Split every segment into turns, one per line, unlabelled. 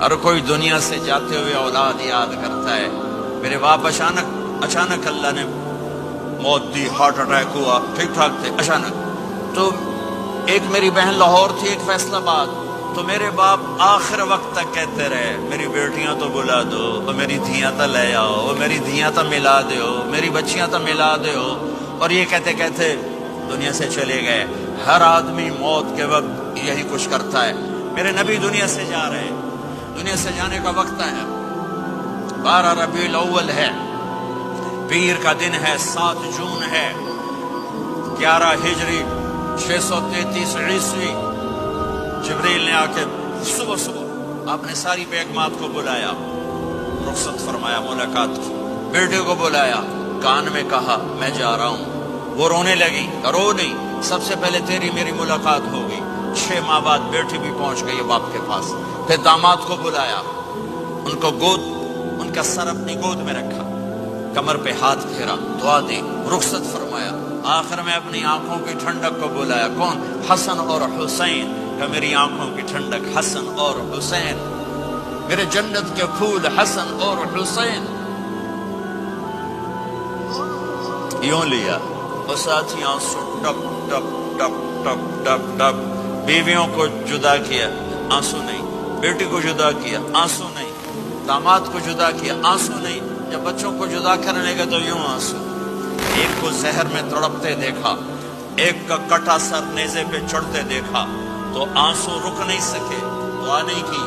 हर कोई दुनिया से जाते हुए औलाद याद करता है। मेरे बाप अचानक अल्लाह ने मौत दी, हार्ट अटैक हुआ, ठीक ठाक थे, अचानक। तो एक मेरी बहन लाहौर थी, एक फैसलाबाद। तो मेरे बाप आखिर वक्त तक कहते रहे, मेरी बेटियां तो बुला दो, और मेरी धियां तो ले आओ, और मेरी धियां तो मिला दो, मेरी बच्चियां तो मिला दो। और ये कहते कहते दुनिया से चले गए। हर आदमी मौत के वक्त यही कुछ करता है। मेरे नबी दुनिया से जा रहे हैं, दुनिया से जाने का वक्त है। 12 रबीउल अव्वल है, पीर का दिन है, 7 जून है, 11 हिजरी 633 ईस्वी। जिब्रील ने आके सुबह सुबह आपने सारी बेगमात को बुलाया, रुखसत फरमाया, मुलाकात की। बेटे को बुलाया, कान में कहा मैं जा रहा हूँ। वो रोने लगी, रो नहीं, सबसे पहले तेरी मेरी मुलाकात होगी। 6 माह बाद बेटी भी पहुंच गई बाप के पास। फिर दामाद को बुलाया, उनका सर अपनी गोद में रखा, कमर पे हाथ फेरा, दुआ दी, रुखसत फरमाया। आखिर में अपनी आंखों की ठंडक को बुलाया। कौन? हसन और हुसैन। का मेरी आंखों की ठंडक हसन और हुसैन, मेरे जन्नत के फूल हसन और हुसैन। यूं लिया और साथी आंसू टप टप टप टप टप टप। बीवियों को जुदा किया, आंसू नहीं। बेटी को जुदा किया, आंसू नहीं। दामाद को जुदा किया, आंसू नहीं। जब बच्चों को जुदा करने लगे तो यूं आंसू। एक को जहर में तड़पते देखा, एक का कटा सर नेज़े पे चढ़ते देखा, तो आंसू रुक नहीं सके, दुआ नहीं की,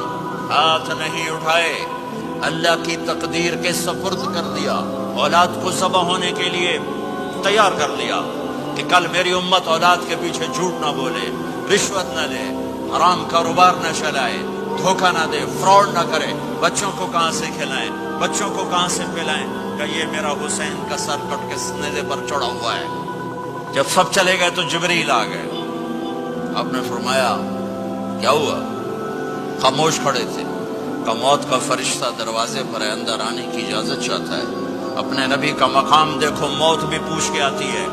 हाथ नहीं उठाए, अल्लाह की तकदीर के सपुर्द कर दिया। औलाद को ज़बह होने के लिए तैयार कर लिया कि कल मेरी उम्मत औलाद के पीछे झूठ ना बोले, रिश्वत न ले, हराम कारोबार न चलाए, धोखा ना दे, फ्रॉड ना करे। बच्चों को कहाँ से खिलाएं, बच्चों को कहाँ से पिलाएं? कि ये मेरा हुसैन का सर कट के नेज़े पर चढ़ा हुआ है। जब सब चले गए तो जिब्रील आ गए। आपने फरमाया क्या हुआ? खामोश खड़े थे। का मौत का फरिश्ता दरवाजे पर है, अंदर आने की इजाजत चाहता है। अपने नबी का मकाम देखो, मौत भी पूछ के आती है।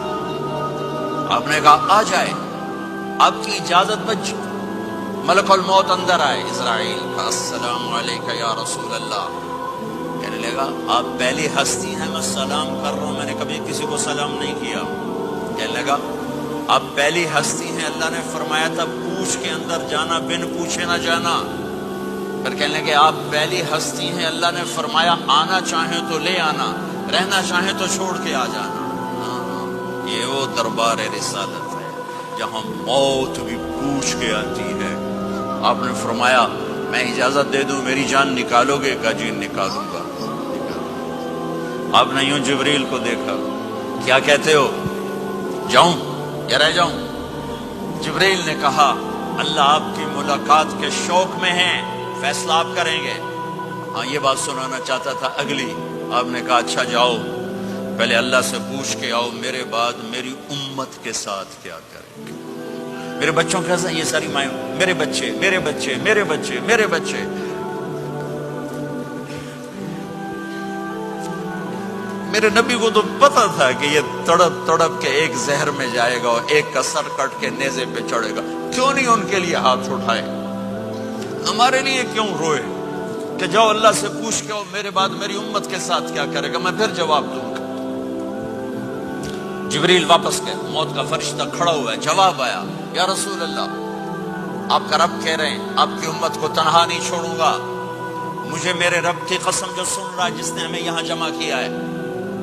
आपने कहा आ जाए, आपकी इजाजत बच। मलकुल मौत अंदर आए, इज़राइल का अस्सलाम अलैका या रसूल अल्लाह। कहने लगा आप पहली हस्ती हैं, मैं सलाम कर रहा हूँ, मैंने कभी किसी को सलाम नहीं किया। कहने लगा आप पहली हस्ती हैं, अल्लाह ने फरमाया था पूछ के अंदर जाना, बिन पूछे ना जाना। फिर कहने लगे आप पहली हस्ती हैं, अल्लाह ने फरमाया आना चाहे तो ले आना, रहना चाहे तो छोड़ के आ जाना। ये वो दरबार रिसालत है जहाँ मौत भी पूछ के आती है। आपने फरमाया मैं इजाजत दे दूं, मेरी जान निकालोगे? का जी निकालूंगा। आपने यूं जिब्रील को देखा, क्या कहते हो, जाऊं या रह जाऊं? जिब्रील ने कहा अल्लाह आपकी मुलाकात के शौक में है, फैसला आप करेंगे। हाँ ये बात सुनाना चाहता था अगली। आपने कहा अच्छा जाओ, पहले अल्लाह से पूछ के आओ मेरे बाद मेरी उम्मत के साथ क्या करेंगे, मेरे बच्चों के साथ। ये सारी माएं, मेरे बच्चे मेरे बच्चे मेरे बच्चे मेरे बच्चे। मेरे नबी को तो पता था कि ये तड़प तड़प के एक जहर में जाएगा और एक का सर कट के नेज़े पे चढ़ेगा। क्यों नहीं उनके लिए हाथ उठाए, हमारे लिए क्यों रोए कि जाओ अल्लाह से पूछ के आओ मेरे बाद मेरी उम्मत के साथ क्या करेगा, मैं फिर जवाब दूंगा। जिब्रील वापस गए, मौत का फरिश्ता खड़ा हुआ है। जवाब आया या रसूल अल्लाह आपका रब कह रहे हैं आपकी उम्मत को तनहा नहीं छोड़ूंगा। मुझे मेरे रब की कसम जो सुन रहा है, जिसने हमें यहाँ जमा किया है,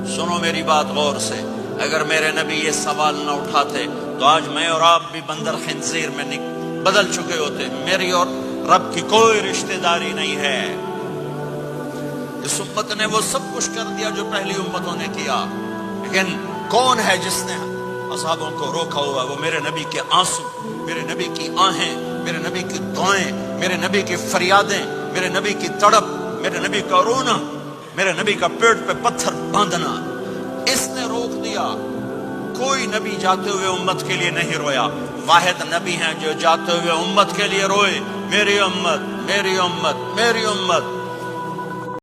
सुनो मेरी बात गौर से। अगर मेरे नबी ये सवाल न उठाते तो आज मैं और आप भी बंदर खिंजीर में बदल चुके होते। मेरी और रब की कोई रिश्तेदारी नहीं है। इस उम्मत ने वो सब कुछ कर दिया जो पहली उम्मतों ने किया, लेकिन कौन है जिसने असहाबों को रोका हुआ? वो मेरे नबी के आंसू, मेरे नबी की आहें, मेरे नबी की दुआएं, मेरे नबी की फरियादें, मेरे नबी की तड़प, मेरे नबी का रोना, मेरे नबी का पेट पे पत्थर बांधना, इसने रोक दिया। कोई नबी जाते हुए उम्मत के लिए नहीं रोया। वाहिद नबी हैं जो जाते हुए उम्मत के लिए रोए, मेरी उम्मत मेरी उम्मत मेरी उम्मत।